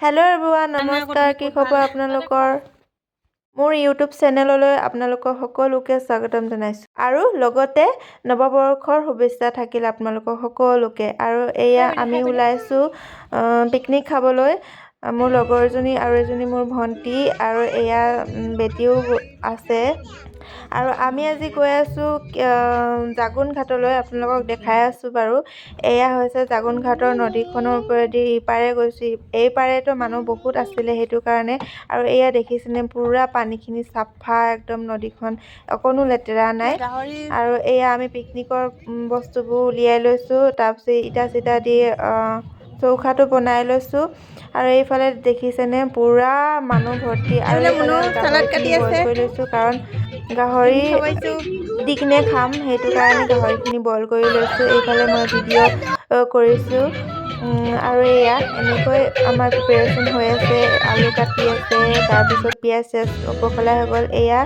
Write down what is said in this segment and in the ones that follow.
Hello' everyone, নমস্কাৰ। কি খবৰ আপোনালোকৰ? মোৰ ইউটিউব চেনেললৈ আপোনালোকৰ সকলোকে স্বাগতম জনাইছোঁ আৰু লগতে নৱবৰ্ষৰ শুভেচ্ছা থাকিল আপোনালোকৰ সকলোকে। আৰু এয়া আমি ওলাইছোঁ পিকনিক খাবলৈ। মোৰ লগৰজনী আৰু এজনী মোৰ ভণ্টি আৰু এয়া বেটীও আছে। আৰু আমি আজি গৈ আছোঁ জাগুন ঘাটলৈ। আপোনালোকক দেখাই আছোঁ বাৰু। এয়া হৈছে জাগুন ঘাটৰ নদীখনৰ ওপৰেদি ইপাৰে গৈছোঁ। এই পাৰেতো মানুহ বহুত আছিলে, সেইটো কাৰণে। আৰু এয়া দেখিছেনে পুৰা পানীখিনি চাফা, একদম নদীখন অকণো লেতেৰা নাই। আৰু এয়া আমি পিকনিকৰ বস্তুবোৰ উলিয়াই লৈছোঁ। তাৰপিছত ইটা চিটা দি চৌকাটো বনাই লৈছোঁ। আৰু এইফালে দেখিছেনে পুৰা মানুহ ভৰ্তি। আৰু এইফালে গাহৰিখিনি বইল কৰি লৈছোঁ, কাৰণ গাহৰি দি কিনে খাম, সেইটো কাৰণে গাহৰিখিনি বইল কৰি লৈছোঁ। এইফালে মই ভিডিঅ' কৰিছোঁ। আৰু এয়া এনেকৈ আমাৰ প্ৰিপাৰেশ্যন হৈ আছে। আলু কাটি আছে, তাৰপিছত পিঁয়াজ চিয়াজ বখলা হৈ গ'ল। এয়া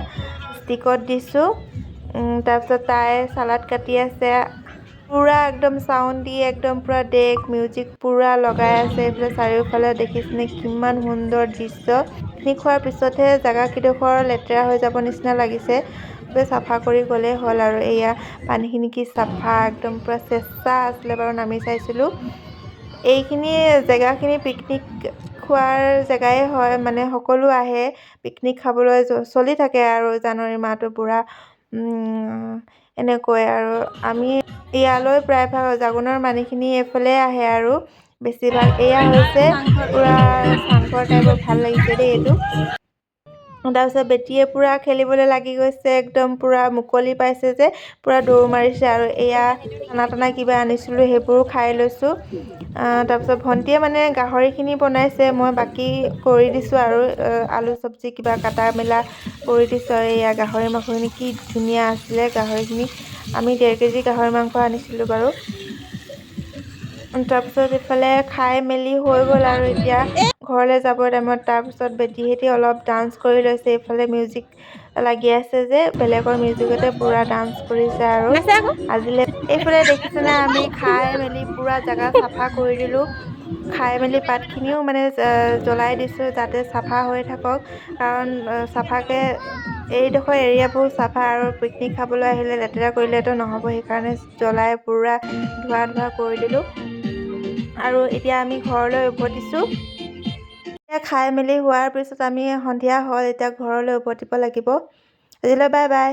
ষ্টিকত দিছোঁ। তাৰপিছত তাই চালাড কাটি আছে। পুৰা একদম চাউণ্ড দি একদম পুৰা ডেক মিউজিক পুৰা লগাই আছে। এইফালে চাৰিওফালে দেখিছেনে কিমান সুন্দৰ দৃশ্য। পিকনিক খোৱাৰ পিছতহে জেগাকেইডোখৰ লেতেৰা হৈ যাব নিচিনা লাগিছে। চাফা কৰি গ'লেই হ'ল। আৰু এয়া পানীখিনি কি চাফা, একদম পুৰা চেঁচা আছিলে বাৰু, নামি চাইছিলোঁ। এইখিনি জেগাখিনি পিকনিক খোৱাৰ জেগাই হয়, মানে সকলো আহে পিকনিক খাবলৈ। চলি থাকে আৰু জানুৱাৰী মাহটো পুৰা এনেকৈ। আৰু আমি ইয়ালৈ প্ৰায়ভাগ জাগুনৰ মানুহখিনি এইফালে আহে আৰু বেছিভাগ। এয়া হৈছে পুৰা চাংঘৰ টাইপৰ, ভাল লাগিছে দেই এইটো। তাৰপিছত বেটীয়ে পুৰা খেলিবলৈ লাগি গৈছে, একদম পুৰা মুকলি পাইছে যে পুৰা দৌৰ মাৰিছে। আৰু এয়া টানা টানা কিবা আনিছিলোঁ, সেইবোৰো খাই লৈছোঁ। তাৰপিছত ভণ্টিয়ে মানে গাহৰিখিনি বনাইছে, মই বাকী কৰি দিছোঁ। আৰু আলু চব্জি কিবা কাটা মেলা কৰি দিছোঁ। আৰু এয়া গাহৰি মাংসখিনি কি ধুনীয়া আছিলে। গাহৰিখিনি আমি 1.5 কেজি গাহৰি মাংস আনিছিলোঁ বাৰু। তাৰপিছত এইফালে খাই মেলি হৈ গ'ল আৰু এতিয়া ঘৰলৈ যাবৰ টাইমত। তাৰপিছত বেটীহঁতে অলপ ডান্স কৰি লৈছে। এইফালে মিউজিক লাগি আছে যে, বেলেগৰ মিউজিকতে পুৰা ডান্স কৰিছে। আৰু আজিলৈ এইফালে দেখিছেনে আমি খাই মেলি পুৰা জেগা চাফা কৰি দিলোঁ। খাই মেলি পাতখিনিও মানে জ্বলাই দিছোঁ, যাতে চাফা হৈ থাকক। কাৰণ চাফাকৈ এইডোখৰ এৰিয়াবোৰ চাফা, আৰু পিকনিক খাবলৈ আহিলে লেতেৰা কৰিলেতো নহ'ব, সেইকাৰণে জ্বলাই পুৰা ধোৱা কৰি দিলোঁ। আৰু এতিয়া আমি ঘৰলৈ উভতিছোঁ। খাই মেলি হোৱাৰ পিছত আমি সন্ধিয়া হ'ল, এতিয়া ঘৰলৈ উভতিব লাগিব। আজিলৈ বাই বাই।